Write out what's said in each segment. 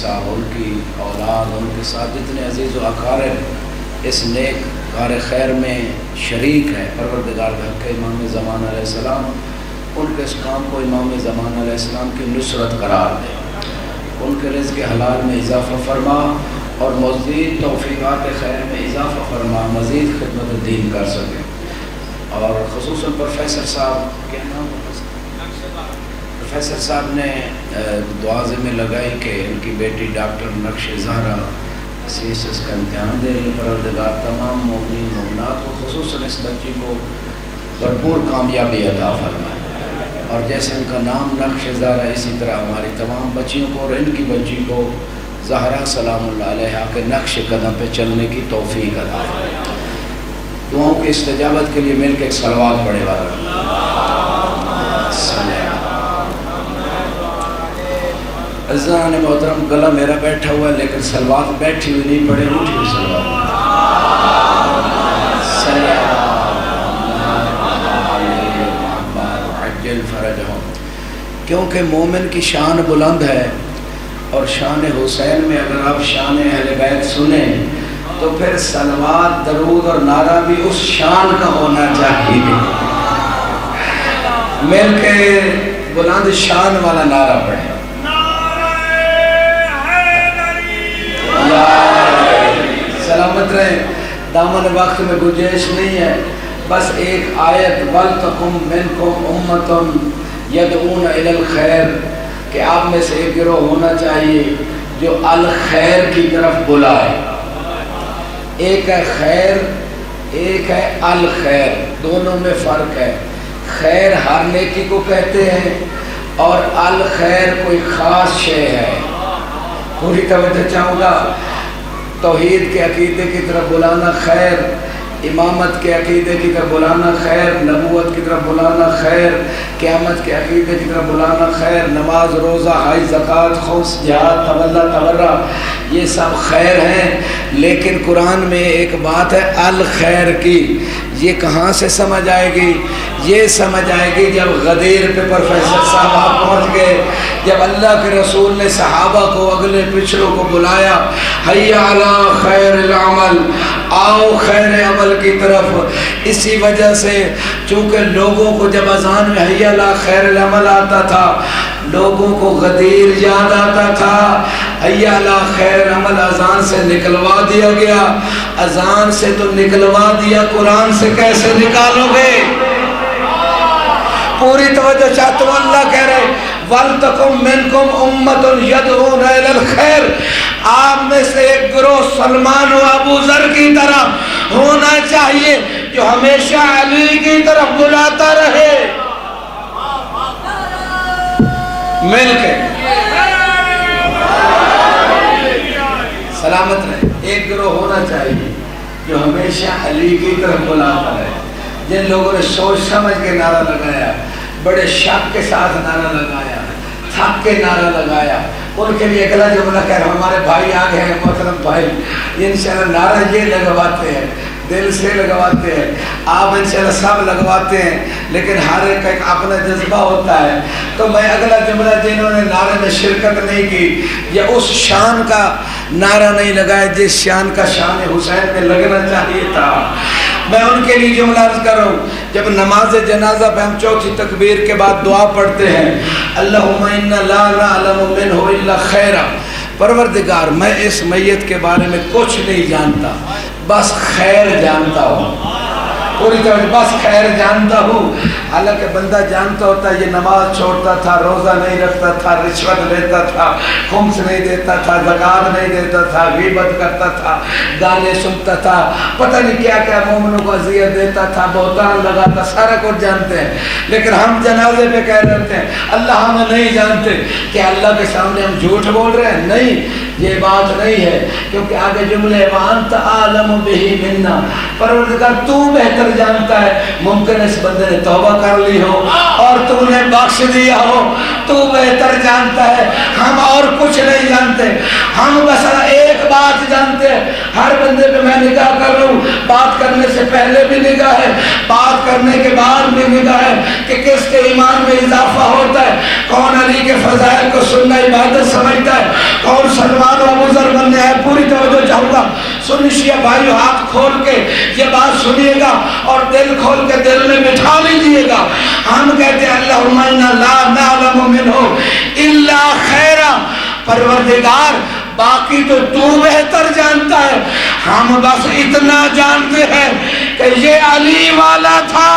صاحب، ان کی اولاد، ان کے ساتھ جتنے عزیز و اقارب اس نیک کار خیر میں شریک ہیں، پروردگار حق امام زمان علیہ السلام ان کے اس کام کو امام زمان علیہ السلام کی نصرت قرار دے، ان کے رزق حلال میں اضافہ فرما اور مزید توفیقات خیر میں اضافہ فرما، مزید خدمت دین کر سکے۔ اور خصوصاً پروفیسر صاحب، کیا نام ہے پروفیسر صاحب نے دعا میں لگائی کہ ان کی بیٹی ڈاکٹر نقش زہرا CSS کا امتحان دے رہی، پروردگار تمام مومنین مومنات کو خصوصاً اس بچی کو بھرپور کامیابی عطا فرمائے، اور جیسے ان کا نام نقش زہرا اسی طرح ہماری تمام بچیوں کو اور ان کی بچی کو زہرا سلام اللہ علیہا کے نقش قدم پہ چلنے کی توفیق عطا فرمائے۔ دعاؤں کی استجابت کے لیے مل کے ایک صلوات پڑھے والا عزیزان محترم، گلا میرا بیٹھا ہوا ہے لیکن صلوات بیٹھی ہوئی نہیں، پڑھے اٹھی ہوئی صلوات۔ عجل فرجہم، کیونکہ مومن کی شان بلند ہے، اور شان حسین میں اگر آپ شان اہل بیت سنیں تو پھر صلوات، درود اور نعرہ بھی اس شان کا ہونا چاہیے۔ مل کے بلند شان والا نعرہ پڑھیں۔ سلامت رہیں، دامن وقت میں گنجائش نہیں ہے، بس ایک آیت وَلْتَكُمْ مِنْكُمْ أُمَّةٌ يَدْعُونَ إِلَى الْخَيْرِ، کہ آپ میں سے ایک گروہ ہونا چاہیے جو الخیر کی طرف بلائے۔ ایک ہے خیر، ایک ہے الخیر، دونوں میں فرق ہے۔ خیر ہر نیکی کو کہتے ہیں اور الخیر کوئی خاص شے ہے۔ پوری توجہ چاہوں گا، توحید کے عقیدے کی طرف بلانا خیر، امامت کے عقیدے کی طرف بلانا خیر، نبوت کی طرف بلانا خیر، قیامت کے عقیدے کی طرف بلانا خیر، نماز، روزہ، حج، زکوٰۃ، خمس، جہاد، تولا، تبرع، یہ سب خیر ہیں۔ لیکن قرآن میں ایک بات ہے الخیر کی، یہ کہاں سے سمجھ آئے گی؟ یہ سمجھ آئے گی جب غدیر پہ پروفیسر صاحب آپ پہنچ گئے، جب اللہ کے رسول نے صحابہ کو، اگلے پچھلوں کو بلایا، حی علی خیر العمل، آؤ خیر عمل کی طرف۔ اسی وجہ سے چونکہ لوگوں کو جب اذان میں حی علی خیر العمل آتا تھا، لوگوں کو غدیر یاد آتا تھا، حی علی خیر عمل اذان سے نکلوا دیا گیا۔ اذان سے تو نکلوا دیا، قرآن سے کیسے نکالو گے؟ پوری توجہ چاہتا ہوں، اللہ کہہ رہے وَلْتَكُمْ مِنْكُمْ أُمَّةٌ يَدْعُونَ إِلَى الْخَيْرِ، آپ میں سے ایک گروہ سلمان و ابو ذر کی طرح ہونا چاہیے جو ہمیشہ علی کی طرف بلاتا رہے۔ مل کے سلامت رہے، ایک گروہ ہونا چاہیے جو ہمیشہ علی کی طرف بلاتا رہے۔ جن لوگوں نے سوچ سمجھ کے نعرہ لگایا، بڑے شک کے ساتھ نعرہ لگایا، تھک کے نعرہ لگایا، ان کے لیے اگلا جملہ کہہ رہا ہوں، ہمارے بھائی آگے ہیں، محترم بھائی، انشاءاللہ نعرہ یہ لگواتے ہیں، دل سے لگواتے ہیں، آپ انشاءاللہ سب لگواتے ہیں، لیکن ہر ایک ایک اپنا جذبہ ہوتا ہے۔ تو میں اگلا جملہ جنہوں نے نعرے میں شرکت نہیں کی یا اس شان کا نعرہ نہیں لگایا جس شان کا شان حسین میں لگنا چاہیے تھا، میں ان کے لیے جملہ عرض کر رہا ہوں۔ جب نماز جنازہ پہ ہم چوتھی تکبیر کے بعد دعا پڑھتے ہیں، اللہم انا لا نعلم منہ الا خیرا، پروردگار میں اس میت کے بارے میں کچھ نہیں جانتا، بس خیر جانتا ہوں، پوری طرح بس خیر جانتا ہوں۔ حالانکہ بندہ جانتا ہوتا ہے یہ نماز چھوڑتا تھا، روزہ نہیں رکھتا تھا، رشوت لیتا تھا، خمس نہیں دیتا تھا، زکوٰۃ نہیں دیتا تھا، غیبت کرتا تھا، گانے سنتا تھا، پتہ نہیں کیا کیا مومنوں کو اذیت دیتا تھا، بہتان لگاتا، سارا کچھ جانتے ہیں، لیکن ہم جنازے پہ کہہ رہے ہوتے ہیں اللہ ہم نہیں جانتے۔ کہ اللہ کے سامنے ہم جھوٹ بول رہے ہیں؟ نہیں، یہ بات نہیں ہے، کیونکہ آگے جملے وَأَنْتَ أَعْلَمُ بِهِ مِنَّا، پروردگار تو بہتر جانتا ہے۔ ممکن اس بندے نے توبہ کر لی ہو اور تو نے بخش دیا ہو، تو بہتر جانتا ہے، ہم اور کچھ نہیں جانتے۔ ہم بس ایک بات جانتے ہیں، ہر بندے پہ میں نگاہ کر رہا ہوں، بات کرنے سے پہلے بھی نگاہ ہے، بات کرنے کے بعد بھی نگاہ ہے کہ کس کے ایمان میں اضافہ ہوتا ہے، کون علی کے فضائل کو سننا عبادت سمجھتا ہے، کون سلمان سنی شیعہ بھائیو ہاتھ کھول کے یہ بات سنیے گا اور دل کھول کے دل میں بٹھا لیجیے گا. ہم کہتے ہیں اللہم انا لا نعلم منہ الا خیرا، پروردگار باقی تو بہتر جانتا ہے، ہم بس اتنا جانتے ہیں کہ یہ علی والا تھا.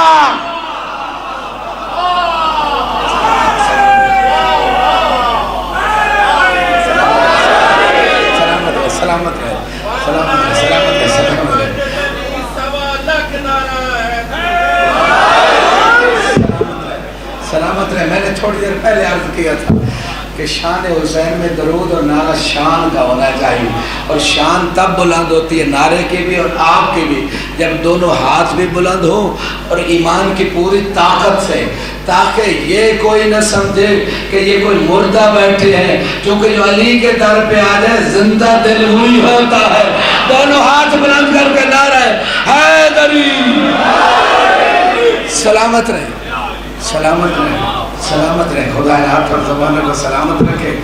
سلامت ہے، سلامت ہے، سلامت ہے، سلامت ہے. سلامت رہے. میں نے تھوڑی دیر پہلے عرض کیا تھا کہ شان حسین میں درود اور نعرہ شان کا ہونا چاہیے، اور شان تب بلند ہوتی ہے نعرے کی بھی اور آپ کی بھی جب دونوں ہاتھ بھی بلند ہو اور ایمان کی پوری طاقت سے، تاکہ یہ کوئی نہ سمجھے کہ یہ کوئی مردہ بیٹھے ہیں، کیونکہ جو علی کے در پہ آ جائے زندہ دل ہوئی ہوتا ہے. دونوں ہاتھ بلند کر کے نعرہ حیدری. سلامت رہے، سلامت رہے، سلامت رہے. خدا آپ اور زبانوں کو سلامت رکھے.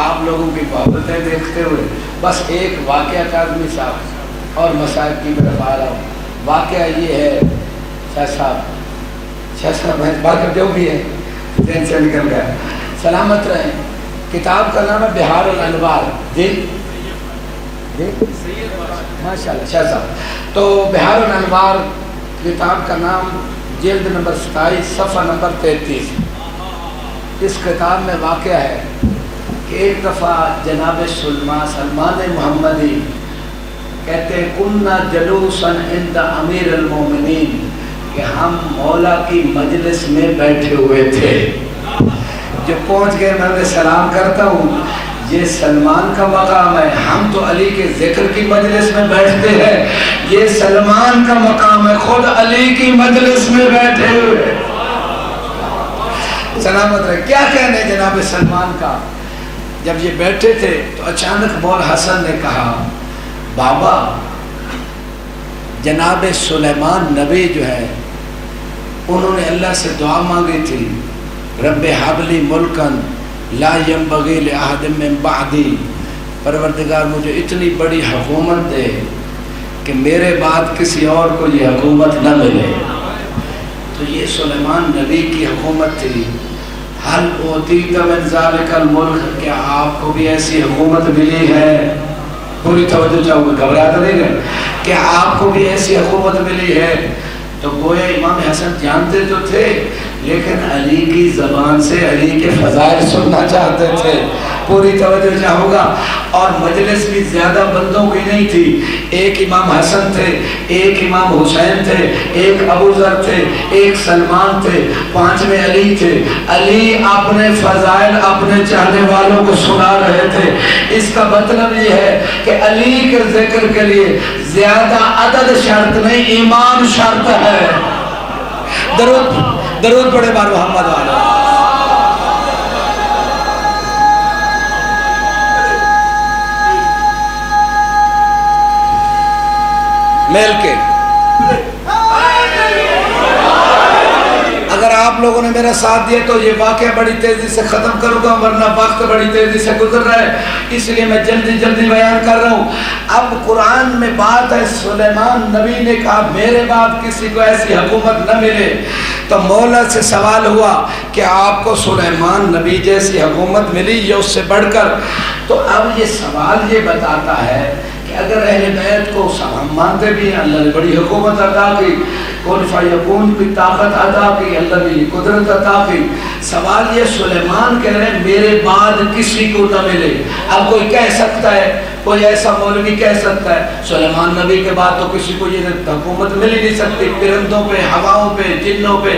آپ لوگوں کی محبتیں دیکھتے ہوئے بس ایک واقعہ کاظمی صاحب اور مسائل کی طرف آ رہا ہوں. واقعہ یہ ہے، شاہ صاحب برکت جو بھی ہے دین سے نکل گیا. سلامت رہیں. کتاب کا نام ہے بہار الانوار. جی ماشاءاللہ شاہ صاحب. تو بہار الانوار کتاب کا نام، جلد نمبر 27 صفحہ نمبر 33. اس کتاب میں واقعہ ہے کہ ایک دفعہ جناب سلمان محمدی کہتے ہیں کننا جلوساً عند امیر المومنین، کہ ہم مولا کی مجلس میں بیٹھے ہوئے تھے. جو پہنچ گئے میں انہیں سلام کرتا ہوں، یہ سلمان کا مقام ہے. ہم تو علی کے ذکر کی مجلس میں بیٹھتے ہیں، یہ سلمان کا مقام ہے، خود علی کی مجلس میں بیٹھے ہوئے. سلامت رہے. کیا کہنے جناب سلمان کا. جب یہ بیٹھے تھے تو اچانک مولا حسن نے کہا بابا جناب سلیمان نبی جو ہے انہوں نے اللہ سے دعا مانگی تھی، رب ہب لی ملکن لا ینبغی لأحد من بعدی، پروردگار مجھے اتنی بڑی حکومت دے کہ میرے بعد کسی اور کو یہ حکومت نہ ملے. تو یہ سلیمان نبی کی حکومت تھی. حل اوتیت من ذالک الملک، کیا آپ کو بھی ایسی حکومت ملی ہے؟ پوری توجہ چاہوں گا، گھبراتا نہیں گئے. کیا آپ کو بھی ایسی حکومت ملی ہے؟ تو گویا امام حسن جانتے تو تھے لیکن علی کی زبان سے علی کے فضائل سننا چاہتے تھے. پوری توجہ چاہوں گا. اور مجلس بھی زیادہ بندوں کی نہیں تھی. ایک امام حسن تھے، ایک امام حسین تھے، ایک ابو ذر تھے، ایک سلمان تھے، 5ویں علی تھے. علی اپنے فضائل اپنے چاہنے والوں کو سنا رہے تھے. اس کا مطلب یہ ہے کہ علی کے ذکر کے لیے زیادہ عدد شرط نہیں، ایمان شرط ہے. درود پڑھے بار محمد والا. میل کے اگر آپ لوگوں نے میرا ساتھ دیا تو یہ واقعہ بڑی تیزی سے ختم کروں گا، ورنہ وقت بڑی تیزی سے گزر رہا ہے، اس لیے میں جلدی جلدی بیان کر رہا ہوں. اب قرآن میں بات ہے سلیمان نبی نے کہا میرے بعد کسی کو ایسی حکومت نہ ملے. تو مولا سے سوال ہوا کہ آپ کو سلیمان نبی جیسی حکومت ملی یا اس سے بڑھ کر؟ تو اب یہ سوال یہ بتاتا ہے کہ اگر اہل بیت کو ہم مانتے بھی ہیں اللہ نے بڑی حکومت عطا کی، کن فیکون کی طاقت عطا کی، اللہ نے قدرت عطا کی. سوال یہ سلیمان کہہ رہے ہیں میرے بعد کسی کو نہ ملے. اب کوئی کہہ سکتا ہے، کوئی ایسا مولوی کہہ سکتا ہے سلیمان نبی کے بعد تو کسی کو یہ حکومت مل ہی نہیں سکتی، پرندوں پہ، ہواؤں پہ، جنوں پہ،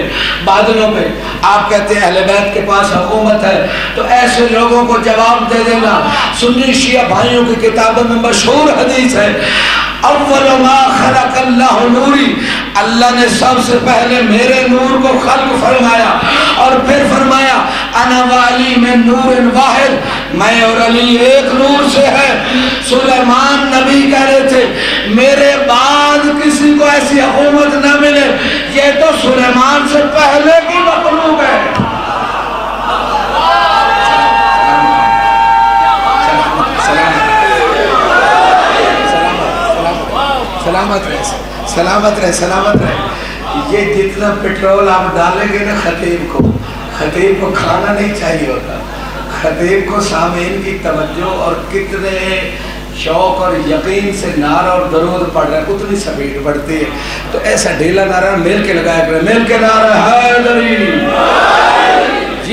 بادلوں پہ. آپ کہتے ہیں اہل بیت کے پاس حکومت ہے، تو ایسے لوگوں کو جواب دے دینا. سنی شیعہ بھائیوں کی کتابوں میں مشہور حدیث ہے اول ما خلق اللہ نوری، اللہ نے سب سے پہلے میرے نور کو خلق فرمایا اور پھر فرمایا انا والی میں نور واحد، میں اور علی ایک نور سے ہے. سلیمان نبی کہہ رہے تھے میرے بعد کسی کو ایسی حکومت نہ ملے، یہ تو سلیمان سے پہلے کی مخلوق ہے. سلامت رہے، سلامت رہے، سلامت رہے۔ یہ جتنا پیٹرول آپ ڈالیں گے نا خطیب کو کھانا نہیں چاہیے ہوتا، خطیب کو سامعین کی توجہ اور کتنے شوق اور یقین سے نعرہ اور درود پڑھ رہے ہیں اتنی سپیڈ بڑھتی ہے۔ تو ایسا ڈھیلا نعرہ مل کے لگایا کرے، مل کے نعرہ حیدری،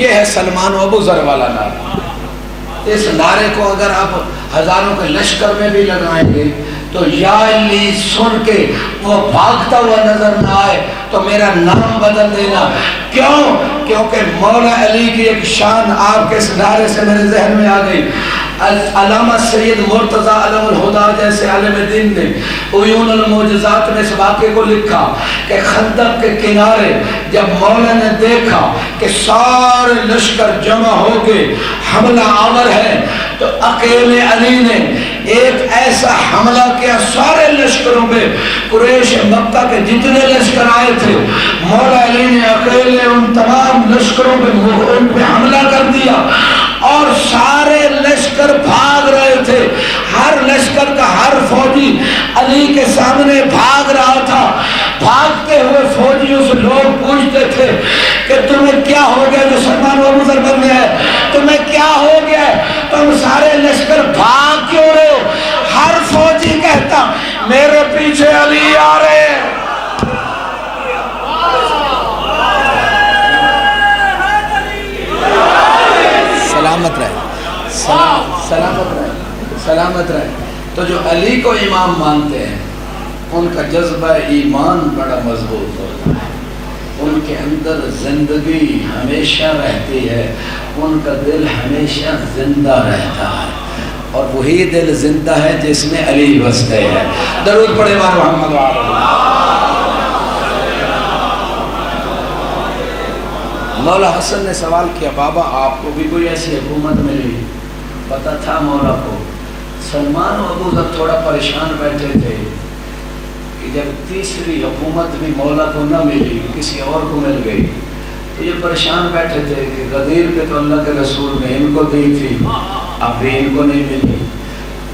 یہ ہے سلمان و ابو ذر والا نعرہ۔ اس نعرے کو اگر آپ ہزاروں کے لشکر میں بھی لگائیں گے تو یا علی سن کے وہ بھاگتا ہوا نظر نہ آئے تو میرا نام بدل دینا۔ کیوں؟ کیونکہ مولا علی کی ایک شان آپ کے اس نعرے سے میرے ذہن میں آ گئی۔ علامہ سید مرتضیٰ علم الہدا جیسے عالم دین نے عیون المعجزات میں اس واقعے کو لکھا کہ خندق کے کنارے جب مولا نے دیکھا کہ سارے لشکر جمع ہو کے حملہ آور ہے تو اکیلے علی نے ایک ایسا حملہ کیا سارے لشکروں پہ، قریش مکہ کے جتنے لشکر آئے تھے مولا علی نے اکیلے ان تمام لشکروں پہ حملہ کر دیا اور سارے لشکر بھاگ رہے تھے۔ ہر لشکر کا ہر فوجی علی کے سامنے بھاگ رہا تھا۔ بھاگتے ہوئے فوجیوں سے لوگ پوچھتے تھے کہ تمہیں کیا ہو گیا جو سلمان و ابو ذر بن گیا ہے، تمہیں کیا ہو گیا ہے، تم سارے لشکر بھاگ کیوں رہے ہو؟ ہر فوجی کہتا میرے پیچھے علی آ رہے ہیں۔ سلامت رہے، سلامت رہے، سلامت رہے۔ تو جو علی کو امام مانتے ہیں ان کا جذبہ ایمان بڑا مضبوط ہوتا ہے، ان کے اندر زندگی ہمیشہ رہتی ہے، ان کا دل ہمیشہ زندہ رہتا ہے، اور وہی دل زندہ ہے جس میں علی بستے ہیں۔ درود پڑھے محمد مولا حسن نے سوال کیا بابا آپ کو بھی کوئی ایسی حکومت ملی؟ پتہ تھا مولا کو۔ سلمان و ابو ذر تھوڑا پریشان بیٹھے تھے کہ جب تیسری حکومت بھی مولا کو نہ ملی کسی اور کو مل گئی تو یہ پریشان بیٹھے تھے کہ غدیر پہ تو اللہ کے رسول نے ان کو دی تھی، اب بھی ان کو نہیں ملی۔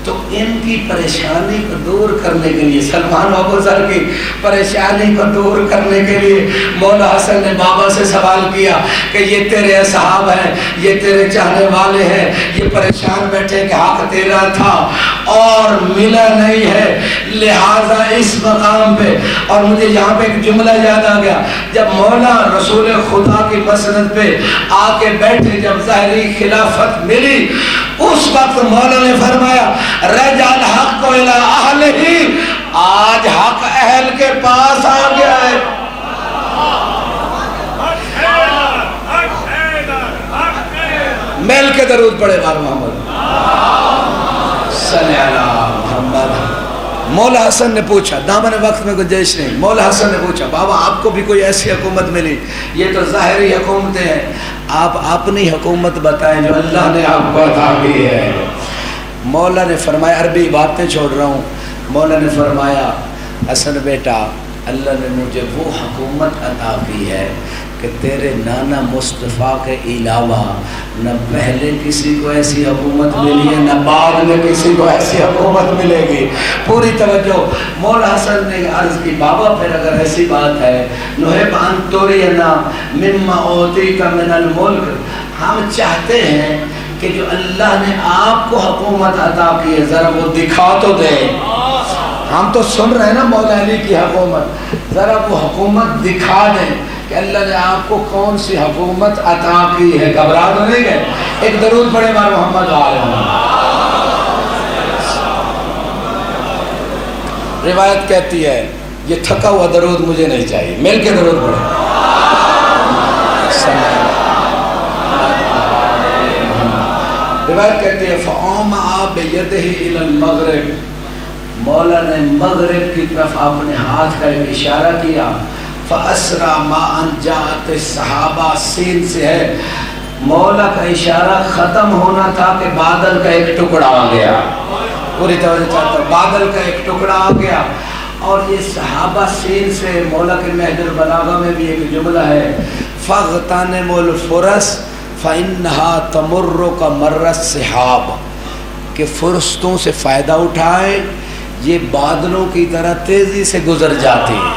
تو ان کی پریشانی کو دور کرنے کے لیے، سلمان و ابو ذر کی پریشانی کو دور کرنے کے لیے مولا حسن نے بابا سے سوال کیا کہ یہ تیرے اصحاب ہیں، یہ تیرے چاہنے والے ہیں، یہ پریشان بیٹھے کہ حق تیرا تھا اور ملا نہیں ہے، لہٰذا اس مقام پہ، اور مجھے یہاں پہ ایک جملہ یاد آ گیا، جب مولا رسول خدا کی مسند پہ آ کے بیٹھے، جب ظاہری خلافت ملی، اس وقت مولا نے فرمایا رجع الحق الی اہلہ، آج حق اہل کے پاس آ گیا ہے۔ مل کے درود پڑھے بار محمد صلی اللہ محمد۔ مولا حسن نے پوچھا، دامن وقت میں گنجائش نہیں، مولا حسن نے پوچھا بابا آپ کو بھی کوئی ایسی حکومت ملی؟ یہ تو ظاہری حکومتیں ہیں، آپ اپنی حکومت بتائیں جو اللہ نے آپ کو عطا کی ہے۔ مولا نے فرمایا، عربی باتیں چھوڑ رہا ہوں، مولا نے فرمایا حسن بیٹا اللہ نے مجھے وہ حکومت عطا کی ہے کہ تیرے نانا مصطفیٰ کے علاوہ نہ پہلے کسی کو ایسی حکومت ملی ہے نہ بعد میں کسی کو ایسی حکومت ملے گی۔ پوری توجہ۔ مولا حسن نے عرض کی بابا پھر اگر ایسی بات ہے نُحِبُّ أَن تُرِيَنَا مِمَّا أُوتِيتَ مِنَ الْمُلْكِ، ہم چاہتے ہیں کہ جو اللہ نے آپ کو حکومت عطا کی ہے ذرا وہ دکھا تو دے۔ ہم تو سن رہے ہیں نا مولا علی کی حکومت، ذرا وہ حکومت دکھا دیں کہ اللہ نے آپ کو کون سی حکومت عطا کی ہے۔ گھبرا تو نہیں گئے؟ ایک درود پڑھے مار محمد علیہ۔ روایت کہتی ہے یہ تھکا ہوا درود مجھے نہیں چاہیے، مل کے درود پڑھے۔ روایت کہتی ہے فَأَوْمَعَ بِيَدِهِ إِلَى الْمَغْرِبِ، مولا نے مغرب کی طرف اپنے ہاتھ کا ایک اشارہ کیا۔ فَأَسْرَى مَا أَنْ جَاءَتِ الصَّحَابَةِ، سین سے ہے، مولا کا اشارہ ختم ہونا تھا کہ بادل کا ایک ٹکڑا آ گیا۔ پوری توجہ چاہتا ہوں، بادل کا ایک ٹکڑا آ گیا، اور یہ صحابہ سین سے مولا کے نہج البلاغہ میں بھی ایک جملہ ہے فَاغْتَنِمُوا الْفُرَسَ فَإِنَّهَا تَمُرُّ كَمَرَّ السِّحَابِ، کہ فرشتوں سے فائدہ اٹھائے یہ بادلوں کی طرح تیزی سے گزر جاتی ہے،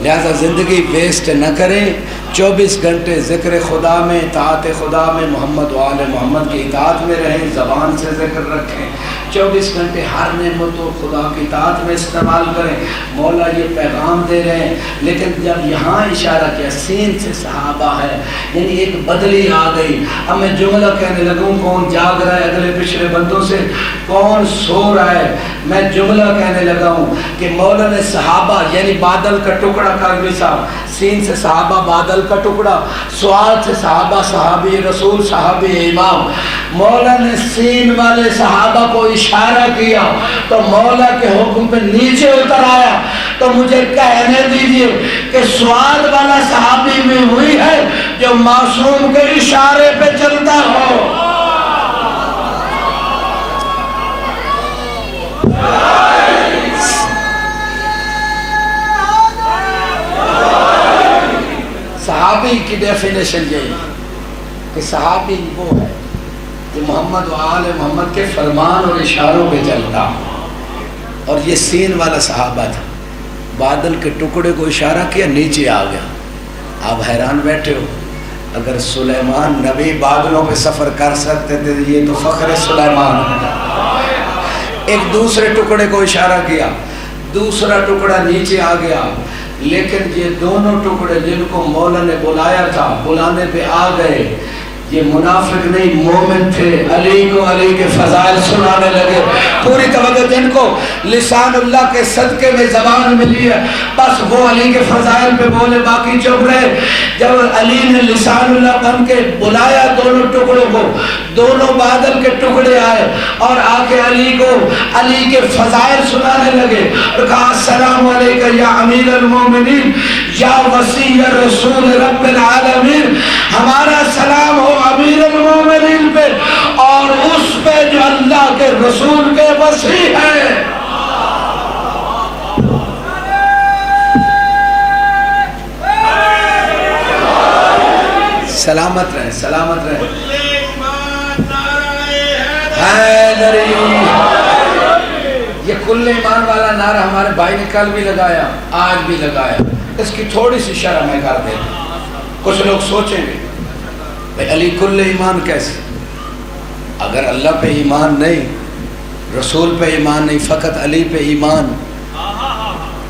لہذا زندگی ویسٹ نہ کریں، 24 گھنٹے ذکر خدا میں، اطاعت خدا میں، محمد و آل محمد کی اطاعت میں رہیں، زبان سے ذکر رکھیں، 24 گھنٹے ہر نعمت و خدا کی اطاعت میں استعمال کریں۔ مولا یہ پیغام دے رہے ہیں، لیکن جب یہاں اشارہ کیا سین سے صحابہ ہے، یعنی ایک بدلی آ گئی۔ اب میں جملہ کہنے لگوں، کون جاگ رہا ہے اگلے پچھلے بندوں سے، کون سو رہا ہے؟ میں جملہ کہنے لگا ہوں کہ مولا نے صحابہ یعنی بادل کا ٹکڑا کر بھی صاحب، سین سے صحابہ بادل کا ٹکڑا، سوال سے صحابہ صحابی رسول صحابی امام۔ مولا نے سین والے صحابہ کو اشارہ کیا تو مولا کے حکم پہ نیچے اتر آیا۔ تو مجھے کہنے دیجئے کہ سواد والا صحابی میں ہوئی ہے جو معصوم کے اشارے پہ چلتا ہو۔ صحابی کی ڈیفینیشن یہی کہ صحابی وہ ہے کہ محمد و آل محمد کے فرمان اور اشاروں پہ چلتا، اور یہ سین والا صحابہ تھا، بادل کے ٹکڑے کو اشارہ کیا نیچے آ گیا۔ آپ حیران بیٹھے ہو، اگر سلیمان نبی بادلوں پہ سفر کر سکتے تھے یہ تو فخر سلیمان ہے۔ ایک دوسرے ٹکڑے کو اشارہ کیا، دوسرا ٹکڑا نیچے آ گیا، لیکن یہ دونوں ٹکڑے جن کو مولا نے بلایا تھا بلانے پہ آ گئے، یہ منافق نہیں مومن تھے، علی کو علی کے فضائل سنانے لگے۔ پوری توجہ، جن کو لسان اللہ کے صدقے میں زبان ملی ہے بس وہ علی کے فضائل پہ بولے، باقی چپ رہے۔ جب علی نے لسان اللہ بن کے بلایا دونوں ٹکڑوں کو، دونوں بادل کے ٹکڑے آئے اور آ کے علی کو علی کے فضائل سنانے لگے اور کہا السلام علیکم یا امیر المومنین یا وصی رسول رب العالمین، ہمارا سلام ہو امیر المومنین پہ اور اس پہ جو اللہ کے رسول کے وصی ہے۔ سلامت رہے، سلامت رہے۔ حیدری، یہ کل ایمان والا نعرہ ہمارے بھائی نے کل بھی لگایا، آج بھی لگایا، اس کی تھوڑی سی شرح میں کر دیتا۔ کچھ لوگ سوچیں گے بھئی علی کل ایمان کیسے؟ اگر اللہ پہ ایمان نہیں، رسول پہ ایمان نہیں، فقط علی پہ ایمان،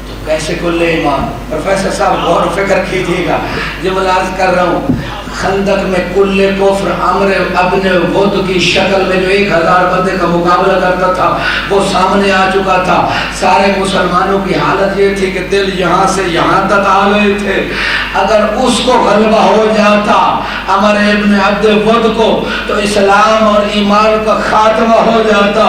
تو کیسے کل ایمان؟ پروفیسر صاحب غور و فکر کیجیے گا، جو ملاحظ کر رہا ہوں، خندق میں کل کفر عمر ابن ود کی شکل میں جو 1000 بندے کا مقابلہ کرتا تھا وہ سامنے آ چکا تھا۔ سارے مسلمانوں کی حالت یہ تھی کہ دل یہاں سے یہاں تک آ گئے تھے، اگر اس کو غلبہ ہو جاتا عمر ابن عبد ود کو تو اسلام اور ایمان کا خاتمہ ہو جاتا۔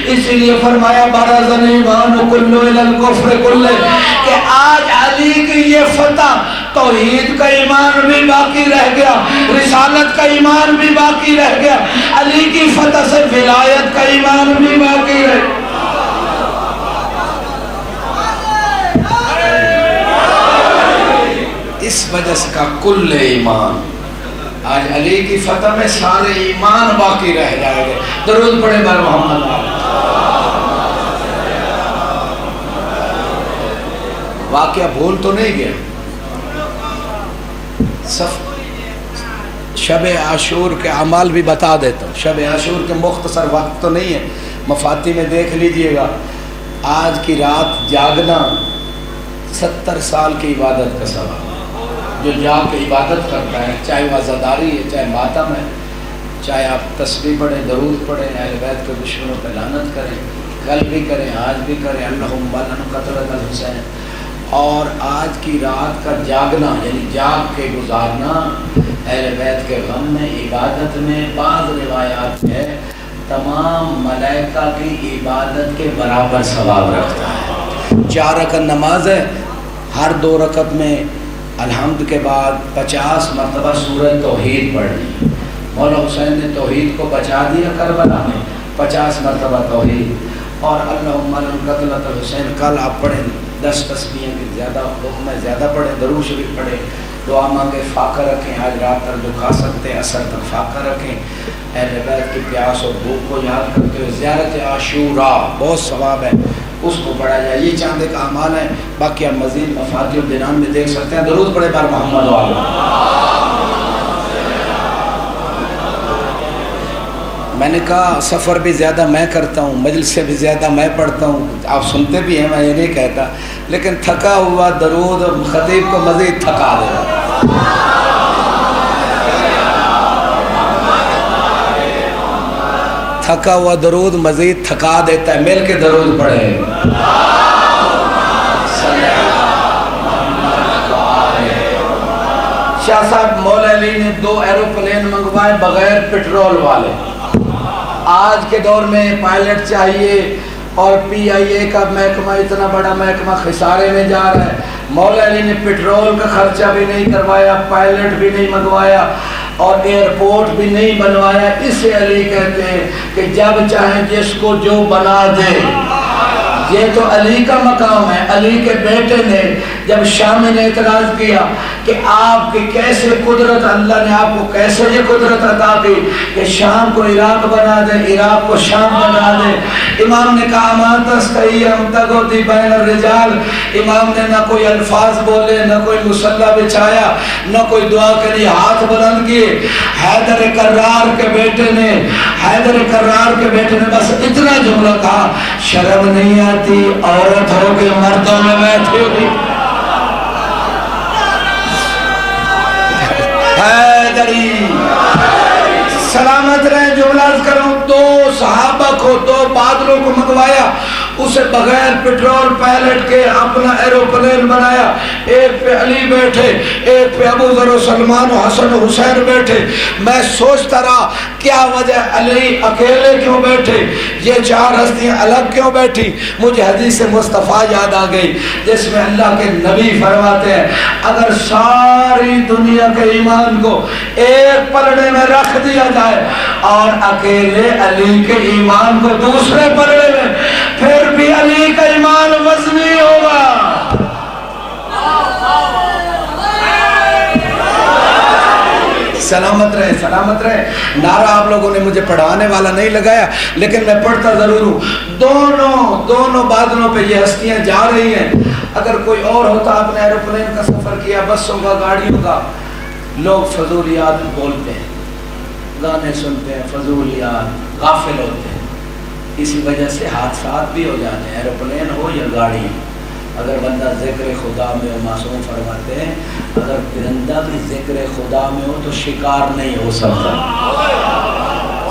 اس لیے فرمایا برز الایمان کلہ الی الکفر کلہ، کہ آج علی کی یہ فتح توحید کا ایمان بھی باقی رہ گیا، رسالت کا ایمان بھی باقی رہ گیا، علی کی فتح سے ولایت کا ایمان بھی باقی رہ گیا۔ اس وجہ سے کا کل ایمان، آج علی کی فتح میں سارے ایمان باقی رہ جائے گے۔ درود پڑھے بر محمد۔ واقعہ بھول تو نہیں گیا؟ شب عاشور کے اعمال بھی بتا دیتا ہوں، شب عاشور کے مختصر وقت تو نہیں ہے، مفاتی میں دیکھ لیجئے گا۔ آج کی رات جاگنا 70 سال کی عبادت کا سوال۔ جو جاگ کے عبادت کرتا ہے، چاہے وہ عزاداری ہے، چاہے ماتم ہے، چاہے آپ تسبیح پڑھیں، درود پڑھیں، اہل بیت کے دشمنوں پہ لعنت کریں، کل بھی کریں، آج بھی کریں، اللہم لعن قتلۃ الحسین۔ اور آج کی رات کا جاگنا یعنی جاگ کے گزارنا اہل بیت کے غم میں، عبادت میں، بعض روایات ہے تمام ملائکہ کی عبادت کے برابر ثواب رکھتا ہے۔ 4 رکعت نماز ہے، ہر 2 رکعت میں الحمد کے بعد 50 مرتبہ سورہ توحید پڑھنی۔ مولا حسین نے توحید کو بچا دیا کربلا میں، 50 مرتبہ توحید۔ اور اللہم لعن قتلۃ الحسین کل آپ پڑھیں 10 تسبیحیں کی زیادہ حکم ہے، زیادہ پڑھیں، درود شریف پڑھیں، دعا مانگے، فاقہ رکھیں، آج رات تک جو کھا سکتے ہیں اثر تک فاقہ رکھیں، اہل بیت کی پیاس اور بھوک کو یاد کرتے ہوئے زیارت عاشورہ بہت ثواب ہے۔ اس کو پڑھا جائے. یہ چاند کا اعمال ہے. باقی آپ مزید مفاتیح الجنان میں دیکھ سکتے ہیں. درود پڑھے بار محمد والے. میں نے کہا سفر بھی زیادہ میں کرتا ہوں, مجلس سے بھی زیادہ میں پڑھتا ہوں, آپ سنتے بھی ہیں, میں یہ نہیں کہتا, لیکن تھکا ہوا درود خطیب کو مزید تھکا دے. تھکا ہوا درود مزید تھکا دیتا ہے. مل کے درود پڑھے. شاہ صاحب مولا علی نے 2 ایروپلین منگوائے بغیر پیٹرول والے. آج کے دور میں پائلٹ چاہیے اور پی آئی اے کا محکمہ, اتنا بڑا محکمہ خسارے میں جا رہا ہے. مولا علی نے پیٹرول کا خرچہ بھی نہیں کروایا, پائلٹ بھی نہیں منگوایا اور ایئرپورٹ بھی نہیں بنوایا. اسے علی کہتے ہیں کہ جب چاہیں جس کو جو بنا دے. یہ تو علی کا مقام ہے. علی کے بیٹے نے جب شام نے اعتراض کیا کہ آپ کی کیسے قدرت, اللہ نے آپ کو کیسے یہ قدرت عطا کی کہ شام کو عراق بنا دے, عراق کو شام بنا دے. امام نے کہا ما تستحی ان تغدی بین الرجال. امام نے نہ کوئی الفاظ بولے, نہ کوئی مصلی بچھایا, نہ کوئی دعا کے لیے ہاتھ بلند کیے. حیدر کرار کے بیٹے نے, حیدر کرار کے بیٹے نے بس اتنا جملہ کہا, شرم نہیں آتی عورت ہو کے مردوں میں بیٹھے ہوئی. حیدری سلامت رہے. جو عرض کروں 2 صحابہ کو, 2 بادلوں کو منگوایا, اسے بغیر پیٹرول پائلٹ کے اپنا ایروپلین بنایا. ایک پہ علی بیٹھے, ایک پہ ابو ذر و سلمان و حسن و حسین بیٹھے. میں سوچتا رہا کیا وجہ علی اکیلے کیوں بیٹھے, یہ 4 ہستیاں الگ کیوں بیٹھی. مجھے حدیث مصطفیٰ یاد آ گئی جس میں اللہ کے نبی فرماتے ہیں اگر ساری دنیا کے ایمان کو ایک پلڑے میں رکھ دیا جائے اور اکیلے علی کے ایمان کو دوسرے پلڑے میں, پھر بھی علی کا ایمان وزنی ہوگا. سلامت رہے, سلامت رہے. نعرہ آپ لوگوں نے مجھے پڑھانے والا نہیں لگایا لیکن میں پڑھتا ضرور ہوں. دونوں بادلوں پہ یہ ہستیاں جا رہی ہیں. اگر کوئی اور ہوتا, آپ نے ایروپلین کا سفر کیا, بسوں کا, گاڑیوں کا, لوگ فضولیات بولتے ہیں, گانے سنتے ہیں, فضولیات, غافل ہوتے ہیں. اسی وجہ سے حادثات بھی ہو جاتے ہیں, ایروپلین ہو یا گاڑی. اگر بندہ ذکر خدا میں ہو, معصوم فرماتے ہیں اگر پرندہ بھی ذکر خدا میں ہو تو شکار نہیں ہو سکتا.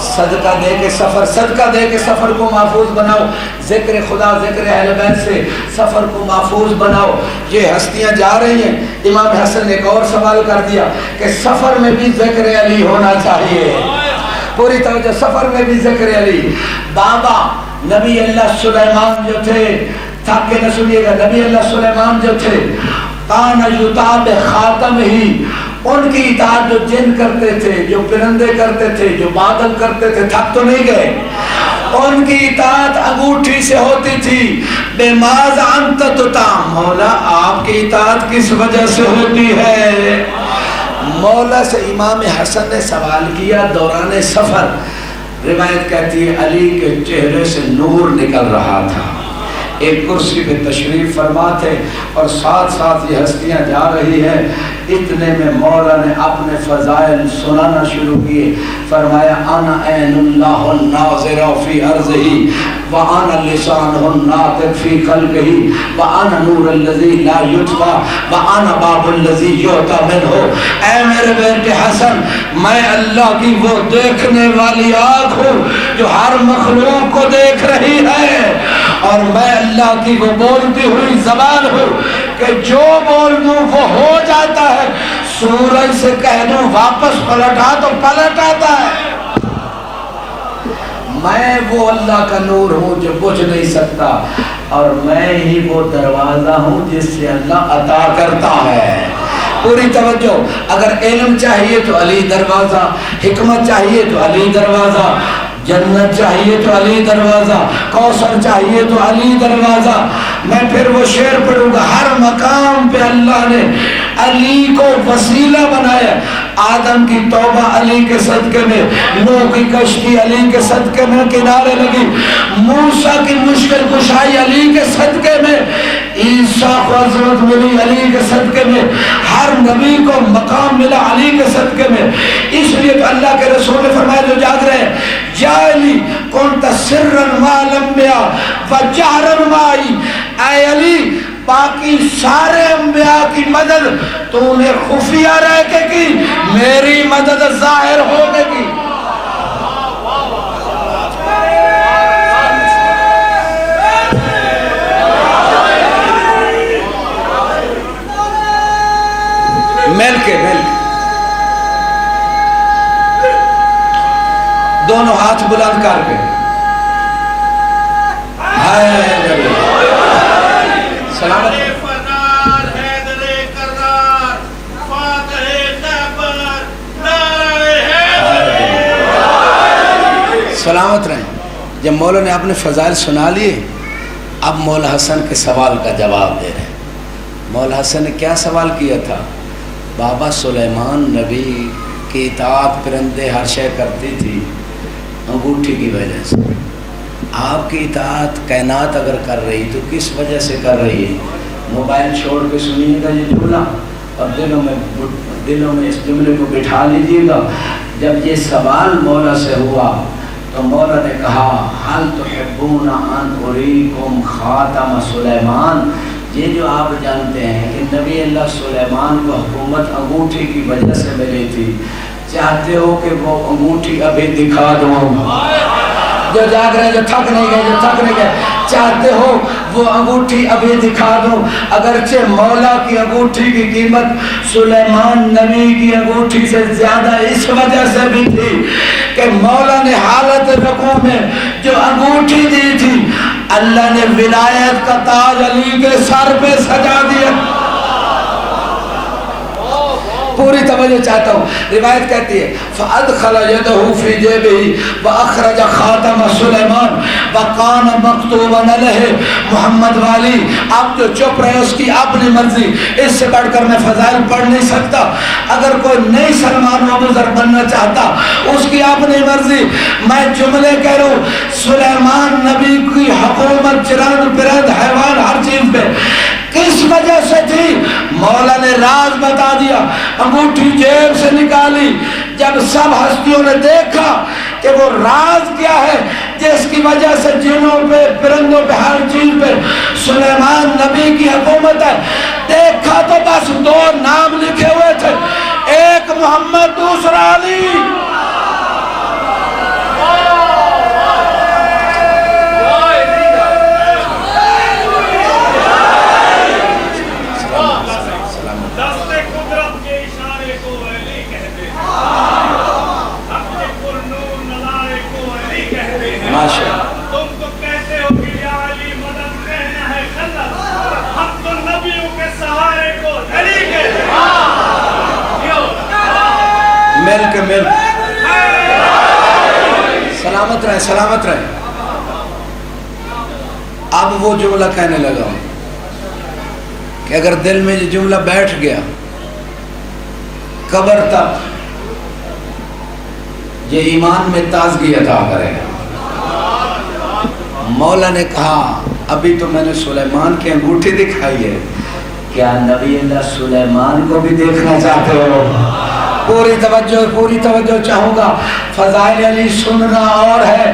صدقہ دے کے سفر, صدقہ دے کے سفر کو محفوظ بناؤ. ذکر خدا, ذکر اہل بیت سے سفر کو محفوظ بناؤ. یہ ہستیاں جا رہی ہیں. امام حسن نے ایک اور سوال کر دیا کہ سفر میں بھی ذکر علی ہونا چاہیے. پوری توجہ, سفر میں بھی ذکر علی. بابا نبی اللہ سلیمان جو تھے, تھک کے نہ سنیے گا, نبی اللہ سلیمان جو تھے کان یطاع خاتم ہی, ان کی اطاعت جو جن کرتے تھے, جو پرندے کرتے تھے, جو بادل کرتے تھے, تھک تو نہیں گئے. ان کی اطاعت انگوٹھی سے ہوتی تھی. بے ماذ انت تطاع, مولا آپ کی اطاعت کس وجہ سے ہوتی ہے. مولا سے امام حسن نے سوال کیا دوران سفر. روایت کہتی ہے علی کے چہرے سے نور نکل رہا تھا. ایک کرسی پہ تشریف فرما تھے اور ساتھ ساتھ یہ ہستیاں جا رہی ہیں. اتنے میں مولا نے اپنے فضائل سنانا شروع کیے. فرمایا انا عین اللہ الناظر فی ارضہ وانا لسانہ الناطق فی خلقہ وانا نور الذی لا یطفیٰ وانا باب الذی یعطی منہ. اے میرے بیٹے حسن, میں اللہ کی وہ دیکھنے والی آنکھ ہوں جو ہر مخلوق کو دیکھ رہی ہے, اور میں اللہ کی وہ بولتی ہوئی زبان ہوں کہ جو بول دوں وہ ہو جاتا ہے. سورج سے کہہ دوں واپس پلٹا تو پلٹ آتا ہے. میں وہ اللہ کا نور ہوں جو بجھ نہیں سکتا, اور میں ہی وہ دروازہ ہوں جس سے اللہ عطا کرتا ہے. پوری توجہ, اگر علم چاہیے تو علی دروازہ, حکمت چاہیے تو علی دروازہ, جنت چاہیے تو علی دروازہ, کوثر چاہیے تو علی دروازہ. میں پھر وہ شعر پڑھوں گا, ہر مقام پہ اللہ نے علی کو وسیلہ بنایا. آدم کی توبہ علی کے صدقے میں، نوح کی کشتی علی کے صدقے میں کنارے لگی، موسیٰ کی مشکل کشائی علی کے صدقے میں، عیسیٰ کو عظمت ملی علی کے صدقے میں، ہر نبی کو مقام ملا علی کے صدقے میں۔ اس لیے تو اللہ کے رسول نے فرمایا جو جاگ رہے ہیں، یا علی کنت سرا مع الانبیاء وجہرا معی، اے علی باقی سارے انبیاء کی مدد تو نے خفیہ رہ کے کی، میری مدد ظاہر ہو کے کی۔ مل کے دونوں ہاتھ بلند کر کے سلامت سلامت رہیں۔ جب مولا نے اپنے فضائل سنا لیے، اب مولا حسن کے سوال کا جواب دے رہے ہیں۔ مولا حسن نے کیا سوال کیا تھا؟ بابا سلیمان نبی کی اطاعت پرندے ہر شے کرتی تھی انگوٹھی کی وجہ سے، آپ کی اطاعت کائنات اگر کر رہی تو کس وجہ سے کر رہی ہے؟ موبائل چھوڑ کے سنیے گا یہ جملہ اور دلوں میں اس جملے کو بٹھا لیجیے گا۔ جب یہ سوال مولا سے ہوا تو مولا نے کہا حل تحبون ان اریکم خاتم سلیمان، یہ جو آپ جانتے ہیں کہ نبی اللہ سلیمان کو حکومت انگوٹھی کی وجہ سے ملی تھی، چاہتے ہو کہ وہ انگوٹھی ابھی دکھا دوں؟ جو جاگ رہے جو تھک نہیں گئے چاہتے ہو وہ انگوٹھی ابھی دکھا دوں؟ اگرچہ مولا کی انگوٹھی کی قیمت سلیمان نبی کی انگوٹھی سے زیادہ اس وجہ سے بھی تھی کہ مولا نے حالت رکوع میں جو انگوٹھی دی تھی، اللہ نے ولایت کا تاج علی کے سر پہ سجا دیا۔ پوری توجہ چاہتا ہوں، روایت کہتی ہے فَأَدْخَلَ يَدَهُ فِي جَيْبِهِ وَأَخْرَجَ خَاتَمَ سُلَيْمَانَ وَقَانَ مَكْتُوبًا عَلَيْهِ۔ محمد والی آپ جو چپ رہے اس کی اپنی مرضی، اس سے بڑھ کر میں فضائل پڑھ نہیں سکتا۔ اگر کوئی نئی سلمان ابوذر بننا چاہتا اس کی اپنی مرضی، میں جملے کہہ رہا ہوں۔ سلیمان نبی کی حکومت چرند پرند حیوان ہر چیز پہ کس وجہ سے تھی؟ مولا نے راز بتا دیا، انگوٹھی جیب سے نکالی۔ جب سب ہستیوں نے دیکھا کہ وہ راز کیا ہے جس کی وجہ سے جنوں پہ پرندوں پہ ہر چیز پہ سلیمان نبی کی حکومت ہے، دیکھا تو بس دو نام لکھے ہوئے تھے، ایک محمد دوسرا علی۔ تم تو کہتے ہو کہ یا علی مدد کہنا ہے خلت، ہم تو نبیوں کے سہارے کو علی کہتے ہیں۔ مل سلامت رہے سلامت رہے۔ اب وہ جملہ کہنے لگا ہوں کہ اگر دل میں یہ جملہ بیٹھ گیا قبر تک یہ ایمان میں تازگی عطا کرے گا۔ مولا نے کہا ابھی تو میں نے سلیمان کی انگوٹھی دکھائی ہے، کیا نبی اللہ سلیمان کو بھی دیکھنا چاہتے ہو؟ پوری توجہ چاہوں گا۔ فضائل علی سننا اور ہے،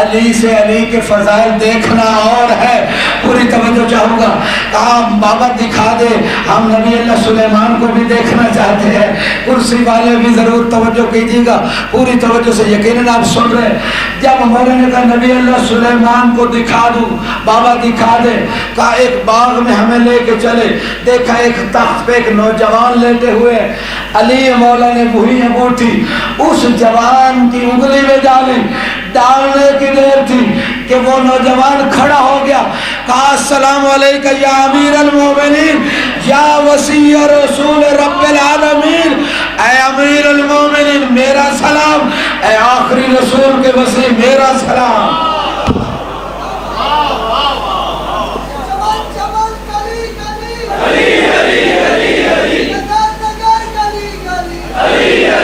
علی سے علی کے فضائل دیکھنا اور ہے۔ پوری توجہ چاہوں گا۔ کہا بابا دکھا دے، ہم نبی اللہ سلیمان کو بھی دیکھنا چاہتے ہیں۔ کرسی والے بھی ضرور توجہ کیجیے گا، پوری توجہ سے یقیناً آپ سن رہے ہیں۔ جب مولا نے کہا نبی اللہ سلیمان کو دکھا دوں، بابا دکھا دے، کہا ایک باغ میں ہمیں لے کے چلے، دیکھا ایک تخت پہ ایک نوجوان لیٹے ہوئے، علی مولا نے وہی انگوٹھی اس جوان کی انگلی میں ڈالنے کی دیر تھی کہ وہ نوجوان کھڑا ہو گیا، کہا السلام علیکہ یا امیر المومنین، یا وصی رسول رب العالمین، اے امیر المومنین میرا سلام، اے آخری رسول کے وصی میرا سلام۔ علی علی علی علی علی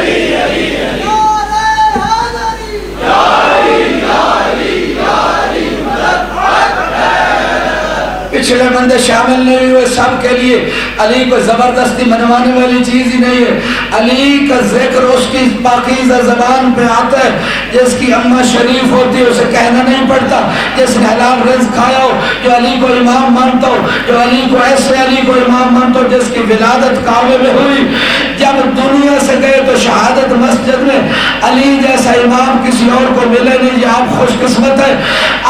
پچھلے بندے شامل نہیں ہوئے، سب کے لیے علی کو زبردستی منوانے والی چیز ہی نہیں ہے۔ علی کا ذکر اس کی پاکیزہ زبان پہ آتا ہے، جس کی اماں شریف ہوتی ہے اسے کہنا نہیں پڑتا، جس نے حلال رزق کھایا ہو، جو علی کو امام مانتا ہو، جو علی کو ایسے علی کو امام مانتا ہو جس کی ولادت کعبے میں ہوئی، جب دنیا سے گئے تو شہادت مسجد میں علی جیسا امام کسی اور کو ملے نہیں، یہ آپ خوش قسمت ہے۔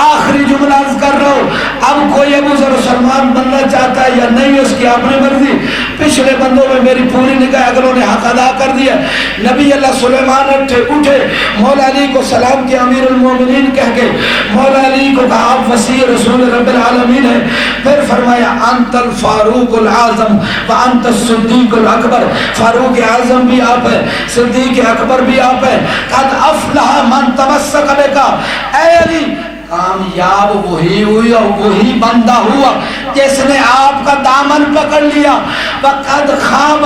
آخری جملہ عرض کر رہا ہوں، اب کوئی ابو ذر سلمان بننا چاہتا ہے یا نہیں، اس کی اپنی مرضی۔ پچھلے بندوں میں میری پوری نگاہ، اگر انہیں حق ادا کر دیا۔ نبی اللہ سلیمان اٹھے مولا علی کو سلام کیا امیر المومنین کہہ کے، مولا علی کو کہا آپ وسیع رسول رب العالمین ہیں، پھر فرمایا انت الفاروق العظم وانت الصدیق الاکبر، فاروق اعظم بھی آپ ہے، صدیق اکبر بھی آپ ہے، قد افلح من تمسک بک، اے علی کامیاب وہی ہوئی اور وہی بندہ ہوا جس نے آپ کا دامن پکڑ لیا، وقد خاب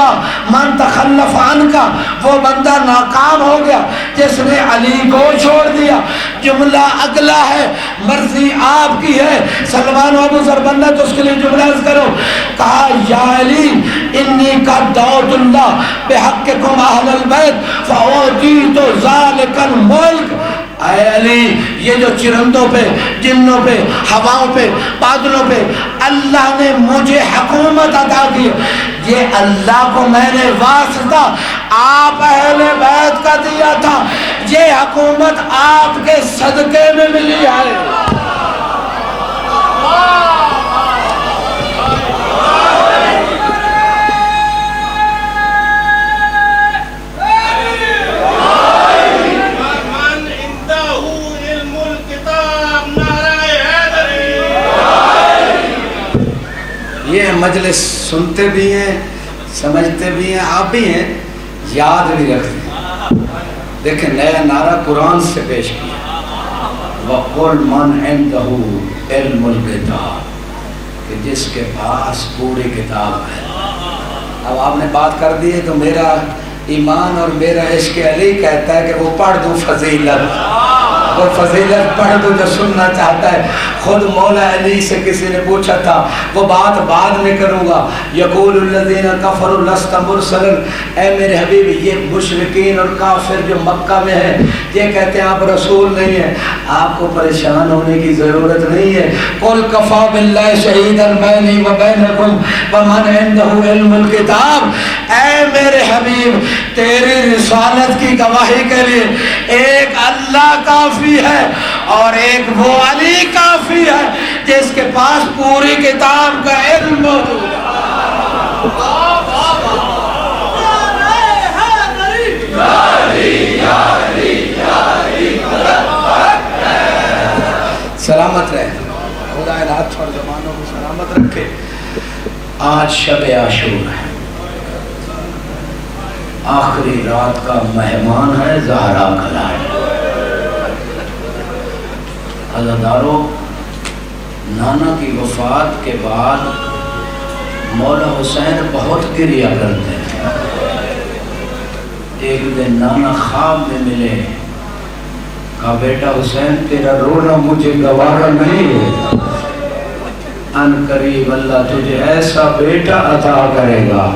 من تخلف عنک، وہ بندہ ناکام ہو گیا جس نے علی کو چھوڑ دیا۔ جملہ اگلا ہے، مرضی آپ کی ہے، سلمان و ابو ذر بننا تو اس کے لیے جملہ عرض کرو۔ کہا یا علی انی قد دعوت اللہ بحقکم اہل البیت فاعطیت ذلک الملک، اے علی یہ جو چرندوں پہ، جنوں پہ، ہواؤں پہ، بادلوں پہ اللہ نے مجھے حکومت عطا کی، یہ اللہ کو میں نے واسطہ آپ اہل بیت کا دیا تھا، یہ حکومت آپ کے صدقے میں ملی ہے۔ یہ مجلس سنتے بھی ہیں، سمجھتے بھی ہیں، آپ بھی ہیں، یاد بھی رکھتے ہیں۔ دیکھیں نیا نعرہ قرآن سے پیش کیا، وَقُلْ مَنْ عِنْدَهُ عِلْمُ الْكِتَابِ، کہ جس کے پاس پوری کتاب ہے۔ اب آپ نے بات کر دی ہے تو میرا ایمان اور میرا عشق علی کہتا ہے کہ وہ پڑھ دوں فضیلت، وہ فضیلت پڑھ دوں جو سننا چاہتا ہے۔ خود مولا علی سے کسی نے پوچھا تھا، وہ بات بعد میں کروں گا، یقول الذین کفروا لست مرسلا، اے میرے حبیب یہ مشرکین اور کافر جو مکہ میں ہیں یہ کہتے ہیں آپ رسول نہیں ہیں، آپ کو پریشان ہونے کی ضرورت نہیں ہے۔ قل کفی باللہ شہیدا بینی و بینکم ومن عندہ علم الکتاب، اے میرے حبیب تیری رسالت کی گواہی کے لیے ایک اللہ کافی ہے اور ایک وہ علی کافی ہے جس کے پاس پوری کتاب کا علم موجود ہے۔ سلامت رہے، خدا رات اور زمانوں کو سلامت رکھے۔ آج شب عاشور ہے، آخری رات کا مہمان ہے زہرا کا لاڈ۔ عزادارو، نانا کی وفات کے بعد مولا حسین بہت گریا کرتے ہیں۔ ایک دن نانا خواب میں ملے، کہا بیٹا حسین تیرا رونا مجھے گوارا نہیں ہے، ان قریب اللہ تجھے ایسا بیٹا عطا کرے گا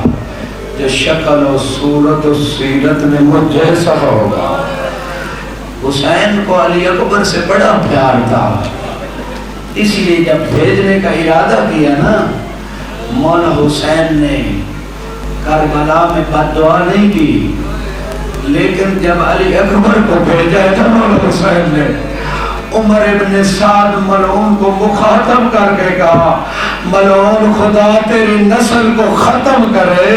جو شکل و صورت و سیرت میں مجھ جیسا ہوگا۔ حسین کو علی اکبر سے بڑا پیار تھا، اس لیے جب بھیجنے کا ارادہ کیا نا، مولا حسین نے کربلا میں بد دعا نہیں کی، لیکن جب علی اکبر کو بھیجا تھا مولا حسین نے عمر ابن سعد ملعون کو مخاطب کر کے کہا، ملعون خدا تیری نسل کو ختم کرے،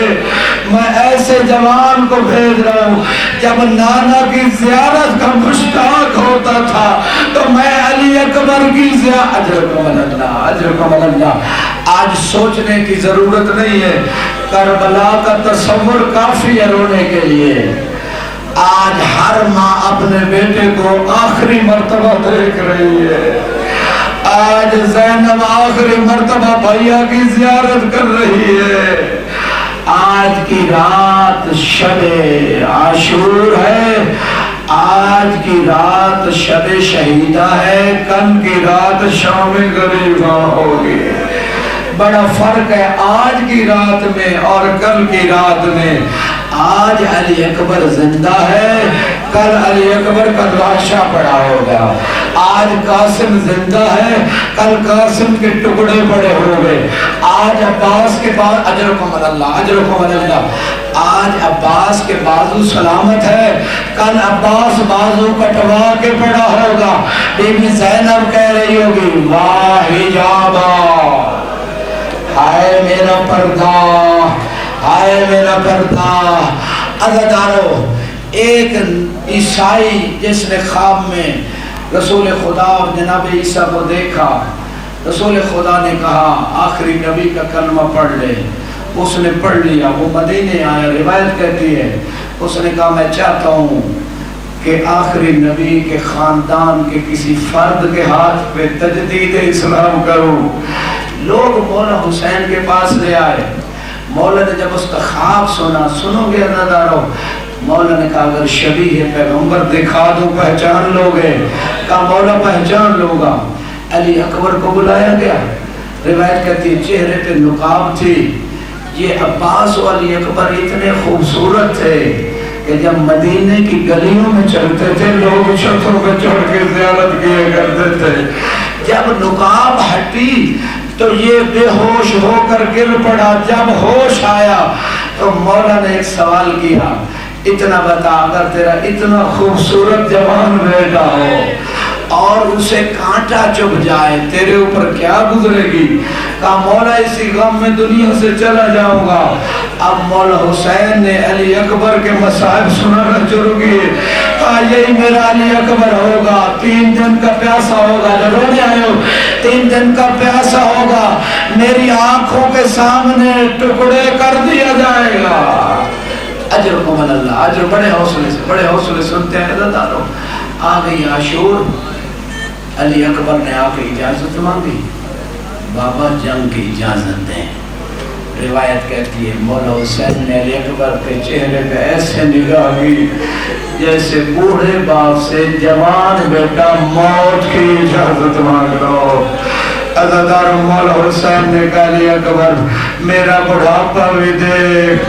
میں ایسے جوان کو بھیج رہا ہوں جب نانا کی زیارت کا مشتاق ہوتا تھا تو میں علی اکبر کی زیارت، اجرکم اللہ اجرکم اللہ۔ آج سوچنے کی ضرورت نہیں ہے، کربلا کا تصور کافی ہے رونے کے لیے۔ آج ہر ماں اپنے بیٹے کو آخری مرتبہ دیکھ رہی ہے، آج زینب آخری مرتبہ بھیا کی زیارت کر رہی ہے۔ آج کی رات شب عاشور ہے، آج کی رات شب شہیدہ ہے، کل کی رات شام غریبہ ہوگی۔ بڑا فرق ہے آج کی رات میں اور کل کی رات میں. آج علی اکبر زندہ ہے، کل علی اکبر کا لاشا پڑا ہوگا. آج قاسم زندہ ہے، کل قاسم کے ٹکڑے پڑے ہو گئے. آج عباس کے بعد اجرکم اللہ اجرکم اللہ، آج عباس کے بازو سلامت ہے، کل عباس بازو کٹوا کے پڑا ہوگا. بی بی زینب کہہ رہی ہوگی واہ حجابا، ہائے میرا پردہ، ہائے میرا پردہ. عزادارو، ایک عیسائی جس نے خواب میں رسول خدا جناب عیسیٰ کو دیکھا، رسول خدا نے کہا آخری نبی کا کلمہ پڑھ لے. اس نے پڑھ لیا، وہ مدینے آیا. روایت کہتی ہے اس نے کہا میں چاہتا ہوں کہ آخری نبی کے خاندان کے کسی فرد کے ہاتھ پہ تجدید اسلام کروں. لوگ مولا حسین کے پاس لے آئے. مولا نے جب اس کا خواب سنا، سنو گے عزادارو، مولا نے کہا اگر شبیہ پیغمبر دکھا دوں پہچان لوگے؟ کہا مولا پہچان لوں گا. علی اکبر کو بلایا گیا. روایت کہتی ہے چہرے پہ نقاب تھی. یہ عباس و علی اکبر اتنے خوبصورت تھے کہ جب مدینے کی گلیوں میں چلتے تھے لوگ چھتوں پہ چڑھ کے زیارت کیے کرتے تھے. جب نقاب ہٹی تو یہ بے ہوش ہو کر گر پڑا. جب ہوش آیا تو مولا نے ایک سوال کیا، اتنا بتا اگر تیرا اتنا خوبصورت جوان بیٹا ہو اور اسے کانٹا چبھ جائے تیرے اوپر کیا گزرے گی؟ کہا مولا اسی غم میں دنیا سے چلا جاؤں گا. اب مولا حسین نے علی اکبر کے مصائب سنانا شروع کیے. کہا یہی میرا علی اکبر ہوگا، 3 دن کا پیاسا ہوگا. جو رونے آئے ہو 3 دن کا پیاسا ہوگا، میری آنکھوں کے سامنے ٹکڑے کر دیا جائے گا. اجرکم اللہ اجر. بڑے حوصلے سنتے ہیں عزادارو. آ گئی عاشور. علی اکبر نے آ کے اجازت مانگی، بابا جنگ کی اجازت دیں. روایت کہتی ہے مولا حسین نے علی اکبر کے چہرے پہ ایسے نگاہ کی جیسے بوڑھے باپ سے جوان بیٹا موت کی اجازت مانگ لو. عزادار مولا حسین نے کہا علی اکبر میرا بڑھاپا بھی دیکھ،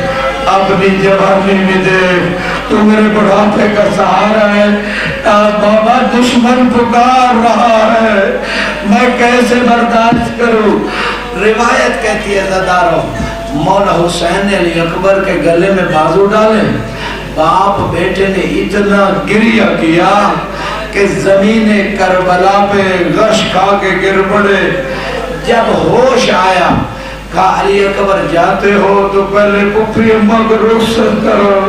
اپنی جوانی بھی دیکھ، تو میرے بڑھاپے کا سہارا ہے. بابا دشمن پکار رہا ہے، میں کیسے برداشت کروں؟ روایت کہتی ہے عزادارو مولا حسین نے علی اکبر کے گلے میں بازو ڈالے. باپ بیٹے نے اتنا گریہ کیا کہ زمین کربلا پہ غش کھا کے گر پڑے. جب ہوش آیا کہا علی اکبر جاتے ہو تو پہلے پھپھی اماں کو رخصت کرو.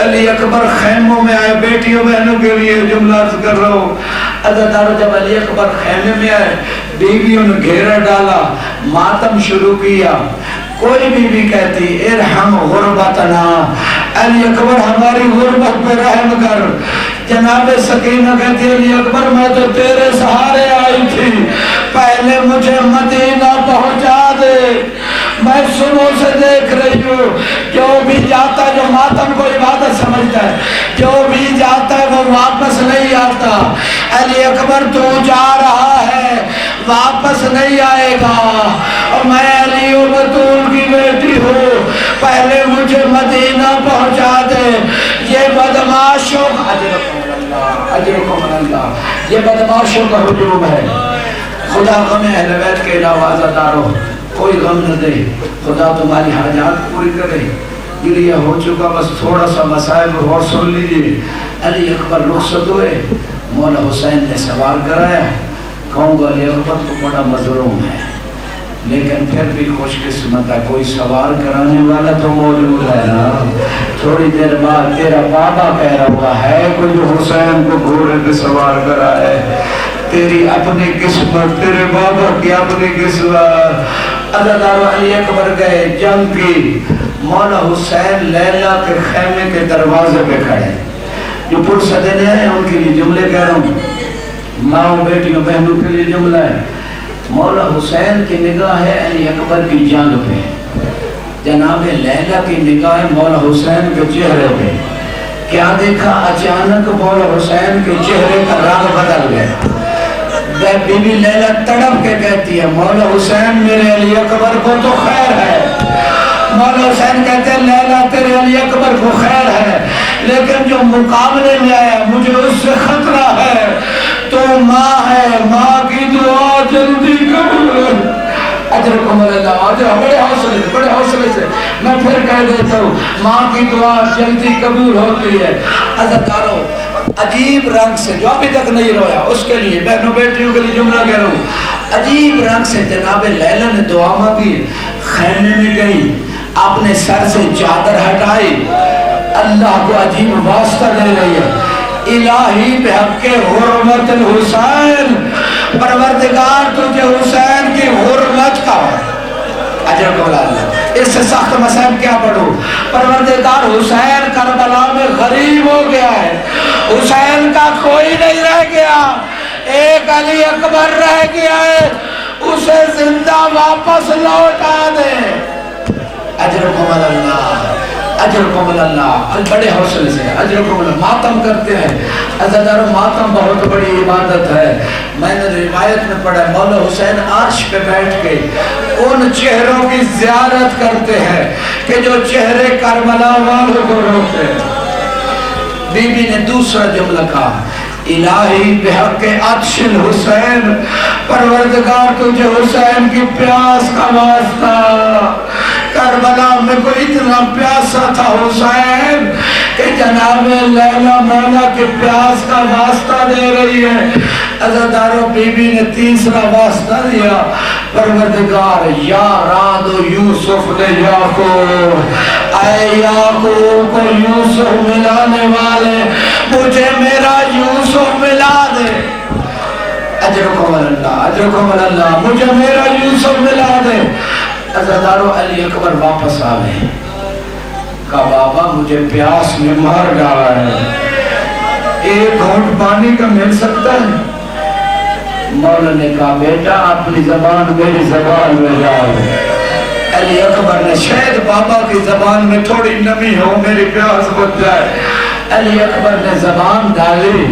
علی اکبر خیموں میں آئے. بیٹیوں بہنوں کے لیے جملہ عرض کر رہا ہوں عزادارو. جب علی اکبر خیمے میں آئے بیویوں نے گھیرا ڈالا، ماتم شروع کیا. کوئی بیوی کہتی ارحم غربتنا، علی اکبر ہماری غربت پہ رحم کر. جناب سکینہ کہتی علی اکبر میں تو تیرے سہارے آئی تھی، پہلے مجھے مدینہ پہنچا دے. میں سنوں سے دیکھ رہی ہوں جو بھی جاتا ہے، جو ماتم کو عبادت سمجھتا ہے، جو بھی جاتا ہے وہ واپس نہیں آتا. علی اکبر تو جا رہا ہے، واپس نہیں آئے گا. اور میں علی و بطول کی بیٹی ہوں، پہلے مجھے مدینہ پہنچا دے. یہ بدماشوں اجرکم اللہ، یہ بدماشوں کا ہجوم ہے. خدا غم اہل بیت کے علاوہ عزادارو کوئی غم نہ دے. خدا تمہاری حاجات پوری کرے. گریہ ہو چکا، بس تھوڑا سا مسائل اور سن لیجیے. علی اکبر رخصت ہوئے، مولا حسین نے سوار کرایا. کہوں گا علی اکبر تو بڑا مظلوم ہے، لیکن پھر بھی خوش قسمت ہے کوئی سوار کرانے والا تو موجود ہے نا. تھوڑی دیر بعد تیرا بابا کہہ رہا ہے کوئی جو حسین کو گھوڑے پہ سوار کرائے. تیری اپنی قسمت، تیرے بابا کی اپنی قسمت. عزادارو علی اکبر گئے جنگ کی. مولا حسین لیلا کے خیمے کے دروازے پہ کھڑے. جو پرسہ دینے آئے ان کے لیے جملے کہہ رہا ہوں، ماں بیٹیوں بہنوں کے لیے جملہ ہے. مولا حسین کی نگاہ ہے علی اکبر کی جنگ پہ، جناب لیلا کی نگاہ مولا حسین کے چہرے پہ. کیا دیکھا؟ اچانک مولا حسین کے چہرے کا رنگ بدل گیا. بی بی لیلا تڑپ کے کہتی ہے مولا حسین میرے علی اکبر کو تو خیر ہے. مولا حسین کہتے ہیں لیلا تیرے علی اکبر کو خیر ہے، لیکن جو مقابلے میں آیا مجھے اس سے خطرہ ہے. تو ماں ہے، ماں کی دعا جلدی قبول. اجرکم اللہ. بڑے حوصلے سے میں پھر کہہ دیتا ہوں ماں کی دعا جلدی قبول ہوتی ہے. عزیزانو عجیب رنگ سے جو ابھی تک نہیں رویا اس کے لیے بہنوں بیٹیوں کے لیے جملہ کہہ رہا ہوں. عجیب رنگ سے جناب لیلا نے دعا مانگی، خیمے میں گئی، اپنے سر سے چادر ہٹائی، اللہ کو عجیب واسطہ دے رہی ہے. الہی بحق حرمت الحسین، پروردگار تجھے حسین کی حرمت کا اجر کو اللہ. اس سے سخت مسائب کیا پڑھو. پروردگار حسین کربلا میں غریب ہو گیا ہے، حسین کا کوئی نہیں رہ گیا، ایک علی اکبر رہ گیا ہے، اسے زندہ واپس لوٹا دے. اجرکم اللہ، اجرکم اللہ. بڑے حوصلے سے اجرکم اللہ. ماتم کرتے ہیں عزیزانو، ماتم بہت بڑی عبادت ہے. میں نے روایت میں پڑھا مولا حسین عرش پہ بیٹھ کے ان چہروں کی زیارت کرتے ہیں کہ جو چہرے کربلا والوں کو روتے ہیں. بی بی نے دوسرا جملہ کہا الہی بحق عطش الحسین، پروردگار تجھے حسین کی پیاس کا واسطہ. کربلا میں کوئی اتنا پیاسا تھا حسین کہ جناب لیلا مولا کے پیاس کا واسطہ دے رہی ہے. عزیزانو بی بی نے تیسرا واسطہ دیا پروردگار یا راد یوسف نے یعقوب، اے یعقوب کو یوسف ملانے والے مجھے میرا یوسف ملا دے. اجرکم اللہ، اجرکم اللہ. مجھے میرا یوسف ملا دے. عزیزانو علی اکبر واپس آ گئے، کہا بابا مجھے پیاس میں مار ڈالا ہے، ایک گھونٹ پانی کا مل سکتا ہے؟ مولا نے کہا بیٹا اپنی زبان میری زبان میں ڈال. علی اکبر نے شاید بابا کی زبان میں تھوڑی نمی ہو میری پیاس بجھ جائے. علی اکبر نے زبان ڈالی،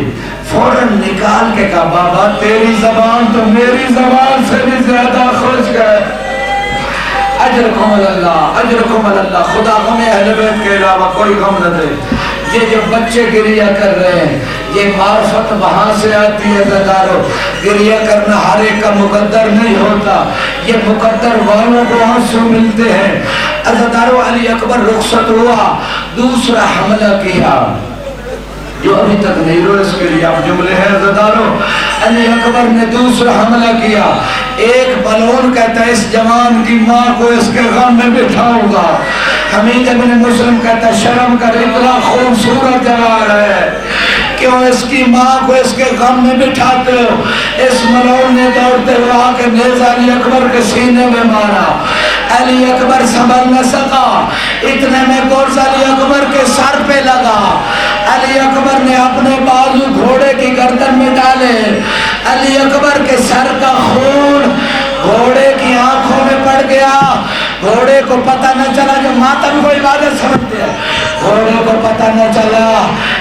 فوراً نکال کے کہا بابا تیری زبان تو میری زبان سے بھی زیادہ خوش ہے. اجرکم اللہ، اجرکم اللہ. خدا غم اہل بیت کے علاوہ کوئی غم نہ دے. یہ جو بچے گریہ کر رہے ہیں یہ معرفت وہاں سے آتی ہے. زدارو گریہ کرنا ہر ایک کا مقدر نہیں ہوتا، یہ مقدر والوں کو آنسو ملتے ہیں. زدارو علی اکبر رخصت ہوا، دوسرا حملہ کیا. جو ابھی تک نہیں رو اس کے لیے آپ جملے ہیں زدارو. علی اکبر نے دوسرا حملہ کیا. ایک بلون کہتا ہے اس جوان کی ماں کو اس کے غم میں بٹھاؤں گا. حمید ابن مسلم کہتا ہے شرم کر اتنا خوبصورت جوان ہے، کیوں اس کی ماں کو اس کے غم میں بٹھاتے ہو. اس ملعون نے دوڑتے ہوئے آ کے نیزہ علی اکبر کے سینے میں مارا. علی اکبر سنبھل نہ سکا، اتنے میں گرز علی اکبر کے سر پہ لگا. علی اکبر نے اپنے بازو گھوڑے کی گردن میں ڈالے. علی اکبر کے سر کا خون گھوڑے کی آنکھوں میں پڑ گیا. گھوڑے کو پتہ نہ چلا، جو ماتم کو عبادت سمجھتے ہیں، گھوڑے کو پتہ نہ چلا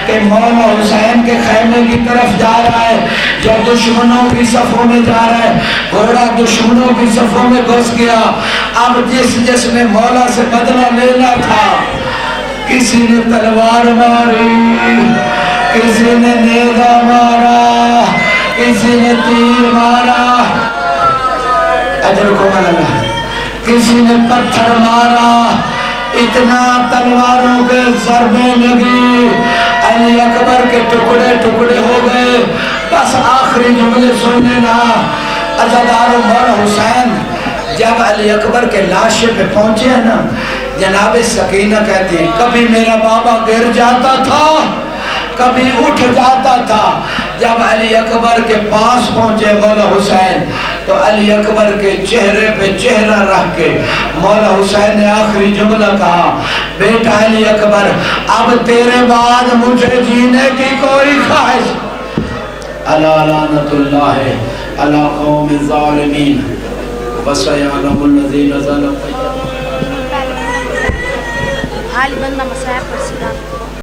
کہ مولا حسین کے خیمے کی طرف جا رہا ہے، جو دشمنوں کی صفوں میں جا رہا ہے. گھوڑا دشمنوں کی صفوں میں گھس گیا. اب جس نے مولا سے بدلہ لینا تھا، کسی نے تلوار ماری، کسی نے نیزہ مارا، کسی نے تیر مارا. اجرکم اللہ. کسی نے پتھر مارا، اتنا تلواروں کے ضربیں لگی، علی اکبر کے ٹکڑے ٹکڑے ہو گئے. بس آخری جملے سننے نا. عزیزانو مولا حسین جب علی اکبر کے لاشے پہ پہنچے ہیں نا، جناب سکینہ کہتی ہے کبھی میرا بابا گر جاتا تھا کبھی اٹھ جاتا تھا. جب علی اکبر کے پاس پہنچے مولا حسین تو علی اکبر کے چہرے پہ چہرہ رکھ کے مولا حسین نے آخری جملہ کہا بیٹا علی اکبر اب تیرے بعد مجھے جینے کی کوئی خواہش. الا لعنت اللہ علی قوم الظالمین وسيعلم الذين ظلموا. حال بندہ مسائب پر سیدھا